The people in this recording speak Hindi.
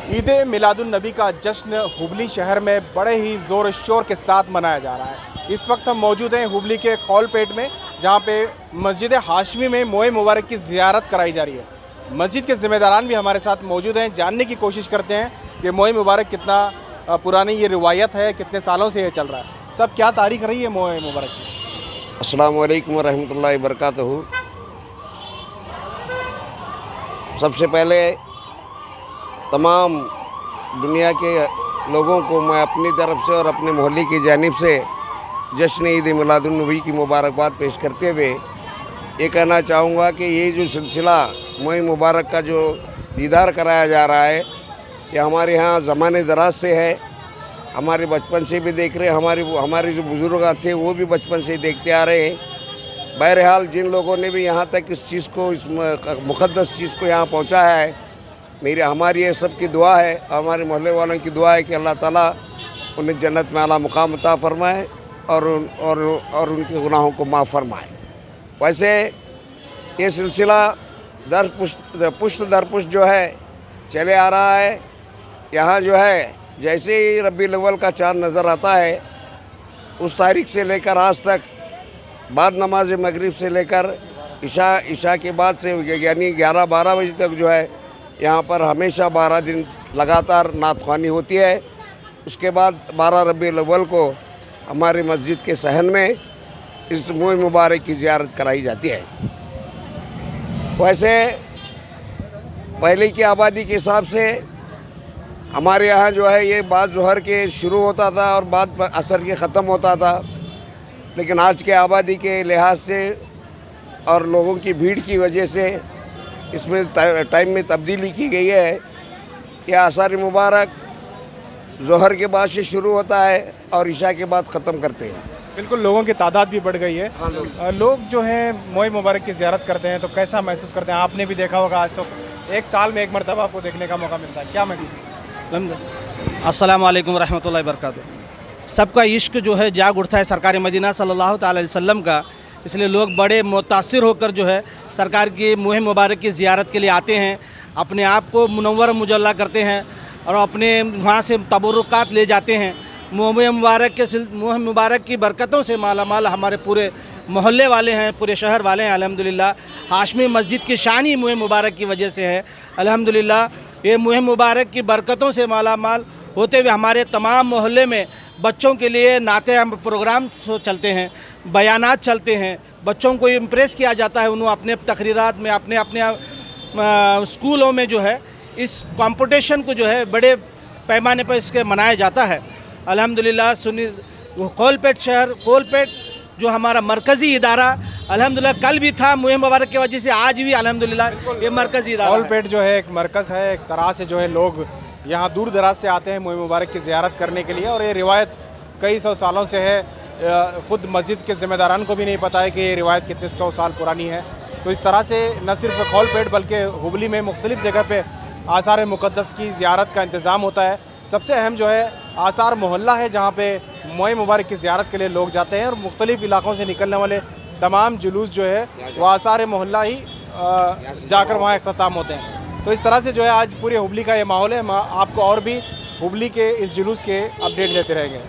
ईद मिलादुन्नबी का जश्न हुबली शहर में बड़े ही ज़ोर शोर के साथ मनाया जा रहा है। इस वक्त हम मौजूद हैं हुबली के खौलपेट में, जहां पे मस्जिद हाशमी में मोए मुबारक की ज़ियारत कराई जा रही है। मस्जिद के ज़िम्मेदारान भी हमारे साथ मौजूद हैं। जानने की कोशिश करते हैं कि मोए मुबारक कितना पुरानी ये रिवायत है, कितने सालों से ये चल रहा है। सब क्या तारीख रही है मोए मुबारक की? अस्सलामु अलैकुम वरहमतुल्लाहि वबरकातुहू। सबसे पहले तमाम दुनिया के लोगों को मैं अपनी तरफ से और अपने मोहल्ले की जानिब से जश्न ईद मिलादुन्नबी की मुबारकबाद पेश करते हुए ये कहना चाहूँगा कि ये जो सिलसिला मोए मुबारक का जो दीदार कराया जा रहा है, ये हमारे यहाँ ज़माने दराज से है। हमारे बचपन से भी देख रहे हैं, हमारे जो बुज़ुर्ग थे वो भी बचपन से देखते आ रहे हैं। बहरहाल जिन लोगों ने भी यहाँ तक इस चीज़ को, इस मुक़द्दस चीज़ को यहाँ पहुँचाया है, हमारी ये सब की दुआ है, हमारे मोहल्ले वालों की दुआ है कि अल्लाह ताला उन्हें जन्नत में आला मुकाम अता फरमाए और उनके गुनाहों को माफ़ फरमाए। वैसे ये सिलसिला पुश्त दर पुश्त जो है चले आ रहा है। यहाँ जो है जैसे ही रबीउल अव्वल का चाँद नज़र आता है, उस तारीख से लेकर आज तक बाद नमाज मगरिब से लेकर इशा के बाद से यानी 11-12 बजे तक जो है यहाँ पर हमेशा 12 दिन लगातार नात ख़्वानी होती है। उसके बाद 12 रबीउल अव्वल को हमारे मस्जिद के सहन में इस मोए मुबारक की ज़ियारत कराई जाती है। वैसे पहले की आबादी के हिसाब से हमारे यहाँ जो है ये बाद ज़ोहर के शुरू होता था और बाद असर के ख़त्म होता था, लेकिन आज के आबादी के लिहाज से और लोगों की भीड़ की वजह से इसमें टाइम में तब्दीली की गई है। यह आसार मुबारक ज़ोहर के बाद से शुरू होता है और इशा के बाद ख़त्म करते हैं। बिल्कुल, लोगों की तादाद भी बढ़ गई है। हाँ, लोग जो हैं मोए मुबारक की ज़ियारत करते हैं तो कैसा महसूस करते हैं? आपने भी देखा होगा, आज तो एक साल में एक मरतबा आपको देखने का मौका मिलता है। क्या महसूस करते हैं? अस्सलाम वालेकुम रहमतुल्लाहि वबरकातुहू। सबका इश्क जो है जाग उठता है सरकार मदीना सल्लल्लाहु अलैहि वसल्लम का, इसलिए लोग बड़े मुतासिर होकर जो है सरकार की मोए मुबारक की ज़ियारत के लिए आते हैं, अपने आप को मुनव्वर मुजल्ला करते हैं और अपने वहाँ से तबरुकात ले जाते हैं। मोए मुबारक की बरकतों से माला माल हमारे पूरे मोहल्ले वाले हैं, पूरे शहर वाले हैं। अल्हम्दुलिल्लाह हाशमी मस्जिद की शान ही मोए मुबारक की वजह से है। अल्हम्दुलिल्लाह ये मोए मुबारक की बरकतों से माला माल होते हुए हमारे तमाम मोहल्ले में बच्चों के लिए नाते प्रोग्राम चलते हैं, बयानात चलते हैं, बच्चों को इम्प्रेस किया जाता है। उन्होंने अपने तकरीरात में अपने स्कूलों में जो है इस कंपटीशन को जो है बड़े पैमाने पर इसके मनाया जाता है। अल्हम्दुलिल्लाह खौलपेट जो हमारा मरकज़ी इदारा अल्हम्दुलिल्लाह कल भी था मोए मुबारक की वजह से, आज भी अल्हम्दुलिल्लाह ये मरकज़ी इदारा खौलपेट जो है एक मरकज़ है। एक तरह से जो है लोग यहाँ दूर दराज से आते हैं मोए मुबारक की ज़ियारत करने के लिए, और ये रिवायत कई सौ सालों से है। ख़ुद मस्जिद के ज़िम्मेदारान को भी नहीं पता है कि ये रिवायत कितने 100 साल पुरानी है। तो इस तरह से न सिर्फ खौलपेट बल्कि हुबली में मुख्तलिफ़ जगह पे आसार मुक़द्दस की ज़ियारत का इंतज़ाम होता है। सबसे अहम जो है आसार मोहल्ला है, जहाँ पे मोए मुबारक की ज़ियारत के लिए लोग जाते हैं, और मुख्तलिफ़ इलाक़ों से निकलने वाले तमाम जुलूस जो है वह आसार मोहल्ला ही जाकर वहाँ इख्तिताम होते हैं। तो इस तरह से जो है आज पूरे हुबली का ये माहौल है। आपको और भी हुबली के इस जुलूस के अपडेट देते रहेंगे।